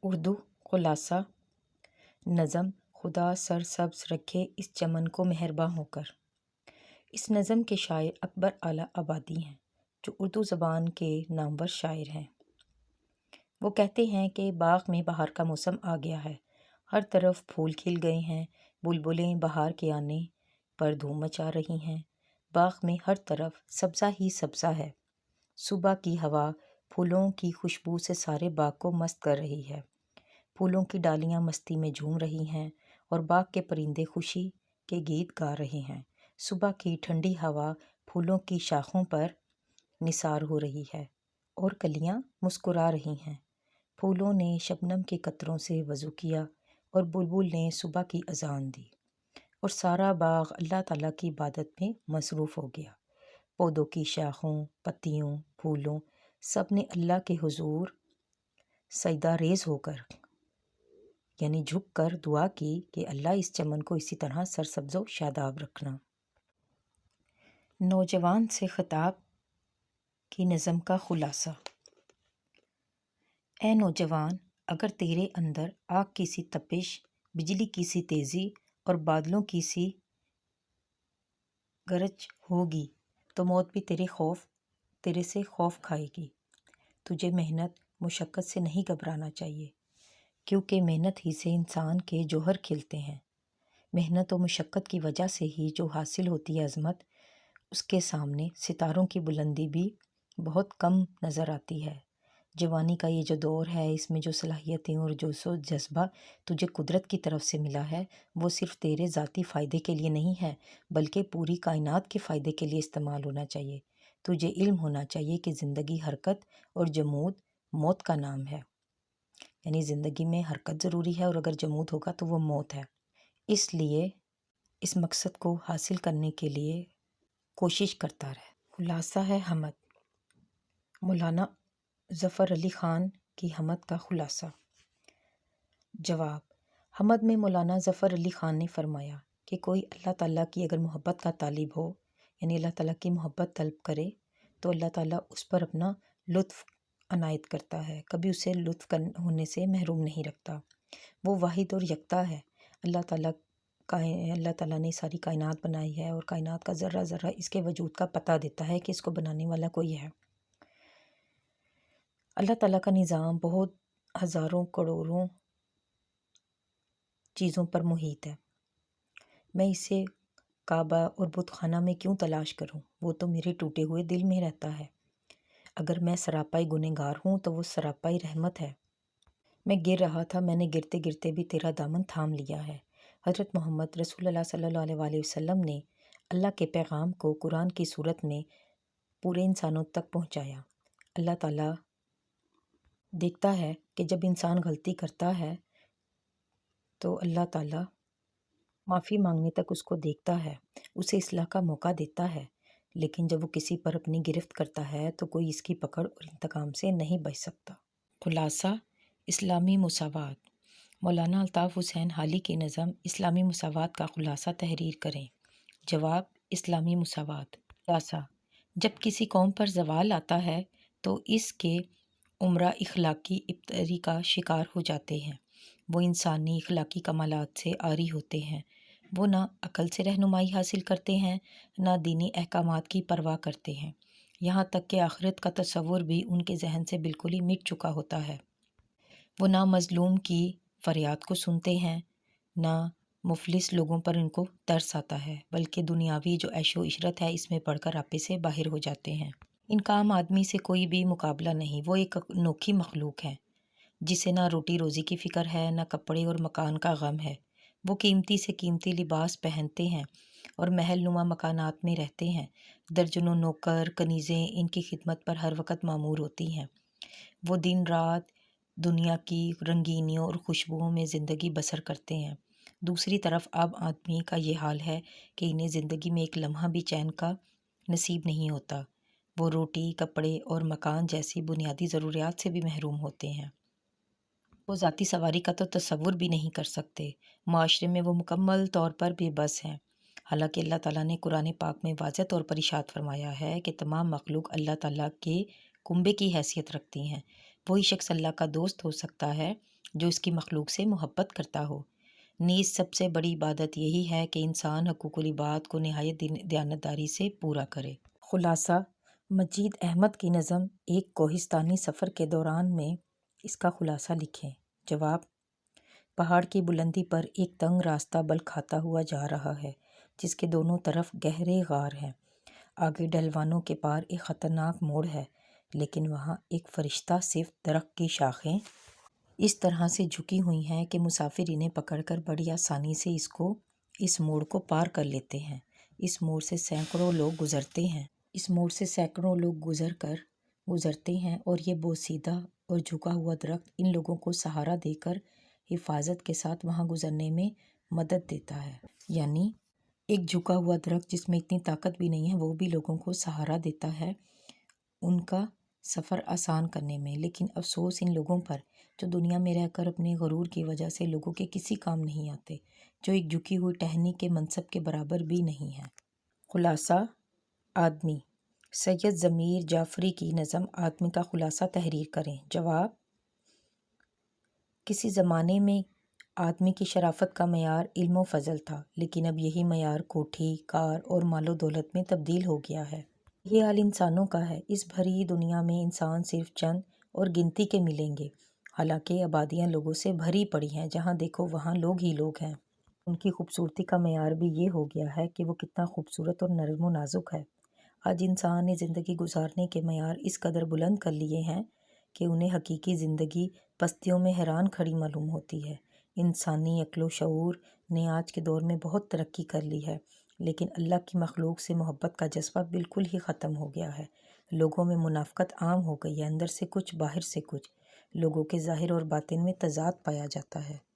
اردو خلاصہ نظم خدا سر سبز رکھے اس چمن کو مہرباں ہو کر۔ اس نظم کے شاعر اکبر اعلیٰ آبادی ہیں جو اردو زبان کے نامور شاعر ہیں۔ وہ کہتے ہیں کہ باغ میں بہار کا موسم آ گیا ہے، ہر طرف پھول کھل گئے ہیں، بلبلیں بہار کے آنے پر دھوم مچا رہی ہیں، باغ میں ہر طرف سبزہ ہی سبزہ ہے، صبح کی ہوا پھولوں کی خوشبو سے سارے باغ کو مست کر رہی ہے، پھولوں کی ڈالیاں مستی میں جھوم رہی ہیں اور باغ کے پرندے خوشی کے گیت گا رہے ہیں، صبح کی ٹھنڈی ہوا پھولوں کی شاخوں پر نثار ہو رہی ہے اور کلیاں مسکرا رہی ہیں، پھولوں نے شبنم کے قطروں سے وضو کیا اور بلبل نے صبح کی اذان دی اور سارا باغ اللہ تعالیٰ کی عبادت میں مصروف ہو گیا، پودوں کی شاخوں، پتیوں، پھولوں سب نے اللہ کے حضور سجدہ ریز ہو کر یعنی جھک کر دعا کی کہ اللہ اس چمن کو اسی طرح سرسبز و شاداب رکھنا۔ نوجوان سے خطاب کی نظم کا خلاصہ۔ اے نوجوان، اگر تیرے اندر آگ کی سی تپش، بجلی کی سی تیزی اور بادلوں کی سی گرج ہوگی تو موت بھی تیرے سے خوف کھائے گی۔ تجھے محنت مشقت سے نہیں گھبرانا چاہیے، کیونکہ محنت ہی سے انسان کے جوہر کھلتے ہیں۔ محنت و مشقت کی وجہ سے ہی جو حاصل ہوتی ہے عظمت، اس کے سامنے ستاروں کی بلندی بھی بہت کم نظر آتی ہے۔ جوانی کا یہ جو دور ہے، اس میں جو صلاحیتیں اور جوش و جذبہ تجھے قدرت کی طرف سے ملا ہے، وہ صرف تیرے ذاتی فائدے کے لیے نہیں ہے بلکہ پوری کائنات کے فائدے کے لیے استعمال ہونا چاہیے۔ تجھے علم ہونا چاہیے کہ زندگی حرکت اور جمود موت کا نام ہے، یعنی زندگی میں حرکت ضروری ہے اور اگر جمود ہوگا تو وہ موت ہے، اس لیے اس مقصد کو حاصل کرنے کے لیے کوشش کرتا رہے۔ خلاصہ ہے حمد۔ مولانا ظفر علی خان کی حمد کا خلاصہ۔ جواب: حمد میں مولانا ظفر علی خان نے فرمایا کہ کوئی اللہ تعالیٰ کی اگر محبت کا طالب ہو، یعنی اللہ تعالیٰ کی محبت طلب کرے تو اللہ تعالیٰ اس پر اپنا لطف عنایت کرتا ہے، کبھی اسے لطف ہونے سے محروم نہیں رکھتا۔ وہ واحد اور یکتا ہے۔ اللہ تعالیٰ نے ساری کائنات بنائی ہے اور کائنات کا ذرہ ذرہ اس کے وجود کا پتہ دیتا ہے کہ اس کو بنانے والا کوئی ہے۔ اللہ تعالیٰ کا نظام بہت ہزاروں کروڑوں چیزوں پر محیط ہے۔ میں اسے کعبہ اور بت خانہ میں کیوں تلاش کروں؟ وہ تو میرے ٹوٹے ہوئے دل میں رہتا ہے۔ اگر میں سراپائی گنہگار ہوں تو وہ سراپائی رحمت ہے۔ میں گر رہا تھا، میں نے گرتے گرتے بھی تیرا دامن تھام لیا ہے۔ حضرت محمد رسول اللہ صلی اللہ علیہ وسلم نے اللہ کے پیغام کو قرآن کی صورت میں پورے انسانوں تک پہنچایا۔ اللہ تعالیٰ دیکھتا ہے کہ جب انسان غلطی کرتا ہے تو اللہ تعالیٰ معافی مانگنے تک اس کو دیکھتا ہے، اسے اصلاح کا موقع دیتا ہے، لیکن جب وہ کسی پر اپنی گرفت کرتا ہے تو کوئی اس کی پکڑ اور انتقام سے نہیں بچ سکتا۔ خلاصہ اسلامی مساوات۔ مولانا الطاف حسین حالی کی نظم اسلامی مساوات کا خلاصہ تحریر کریں۔ جواب: اسلامی مساوات۔ خلاصہ: جب کسی قوم پر زوال آتا ہے تو اس کے عمرہ اخلاقی ابتری کا شکار ہو جاتے ہیں، وہ انسانی اخلاقی کمالات سے عاری ہوتے ہیں، وہ نہ عقل سے رہنمائی حاصل کرتے ہیں نہ دینی احکامات کی پرواہ کرتے ہیں، یہاں تک کہ آخرت کا تصور بھی ان کے ذہن سے بالکل ہی مٹ چکا ہوتا ہے، وہ نہ مظلوم کی فریاد کو سنتے ہیں نہ مفلس لوگوں پر ان کو ترس آتا ہے، بلکہ دنیاوی جو عیش و عشرت ہے اس میں پڑھ کر آپے سے باہر ہو جاتے ہیں۔ ان کا عام آدمی سے کوئی بھی مقابلہ نہیں، وہ ایک انوکھی مخلوق ہے جسے نہ روٹی روزی کی فکر ہے نہ کپڑے اور مکان کا غم ہے، وہ قیمتی سے قیمتی لباس پہنتے ہیں اور محل نما مکانات میں رہتے ہیں، درجنوں نوکر کنیزیں ان کی خدمت پر ہر وقت مامور ہوتی ہیں، وہ دن رات دنیا کی رنگینیوں اور خوشبوؤں میں زندگی بسر کرتے ہیں۔ دوسری طرف عام آدمی کا یہ حال ہے کہ انہیں زندگی میں ایک لمحہ بھی چین کا نصیب نہیں ہوتا، وہ روٹی کپڑے اور مکان جیسی بنیادی ضروریات سے بھی محروم ہوتے ہیں، وہ ذاتی سواری کا تو تصور بھی نہیں کر سکتے، معاشرے میں وہ مکمل طور پر بے بس ہیں، حالانکہ اللہ تعالیٰ نے قرآن پاک میں واضح طور پر ارشاد فرمایا ہے کہ تمام مخلوق اللہ تعالیٰ کے کنبے کی حیثیت رکھتی ہیں، وہی شخص اللہ کا دوست ہو سکتا ہے جو اس کی مخلوق سے محبت کرتا ہو۔ نیز سب سے بڑی عبادت یہی ہے کہ انسان حقوق العباد کو نہایت دیانتداری سے پورا کرے۔ خلاصہ: مجید احمد کی نظم ایک کوہستانی سفر کے دوران میں اس کا خلاصہ لکھیں۔ جواب: پہاڑ کی بلندی پر ایک تنگ راستہ بل کھاتا ہوا جا رہا ہے جس کے دونوں طرف گہرے غار ہیں۔ آگے ڈھلوانوں کے پار ایک خطرناک موڑ ہے، لیکن وہاں ایک فرشتہ صرف درخت کی شاخیں اس طرح سے جھکی ہوئی ہیں کہ مسافر انہیں پکڑ کر بڑی آسانی سے اس موڑ کو پار کر لیتے ہیں۔ اس موڑ سے سینکڑوں لوگ گزرتے ہیں اور یہ بوسیدہ اور جھکا ہوا درخت ان لوگوں کو سہارا دے کر حفاظت کے ساتھ وہاں گزرنے میں مدد دیتا ہے۔ یعنی ایک جھکا ہوا درخت جس میں اتنی طاقت بھی نہیں ہے، وہ بھی لوگوں کو سہارا دیتا ہے ان کا سفر آسان کرنے میں۔ لیکن افسوس ان لوگوں پر جو دنیا میں رہ کر اپنے غرور کی وجہ سے لوگوں کے کسی کام نہیں آتے، جو ایک جھکی ہوئی ٹہنی کے منصب کے برابر بھی نہیں ہے۔ خلاصہ: آدمی۔ سید ضمیر جعفری کی نظم آدمی کا خلاصہ تحریر کریں۔ جواب: کسی زمانے میں آدمی کی شرافت کا معیار علم و فضل تھا، لیکن اب یہی معیار کوٹھی، کار اور مال و دولت میں تبدیل ہو گیا ہے۔ یہ حال انسانوں کا ہے۔ اس بھری دنیا میں انسان صرف چند اور گنتی کے ملیں گے، حالانکہ آبادیاں لوگوں سے بھری پڑی ہیں۔ جہاں دیکھو وہاں لوگ ہی لوگ ہیں۔ ان کی خوبصورتی کا معیار بھی یہ ہو گیا ہے کہ وہ کتنا خوبصورت اور نرم و نازک ہے۔ آج انسان نے زندگی گزارنے کے معیار اس قدر بلند کر لیے ہیں کہ انہیں حقیقی زندگی پستیوں میں حیران کھڑی معلوم ہوتی ہے۔ انسانی عقل و شعور نے آج کے دور میں بہت ترقی کر لی ہے، لیکن اللہ کی مخلوق سے محبت کا جذبہ بالکل ہی ختم ہو گیا ہے۔ لوگوں میں منافقت عام ہو گئی ہے، اندر سے کچھ باہر سے کچھ۔ لوگوں کے ظاہر اور باطن میں تضاد پایا جاتا ہے۔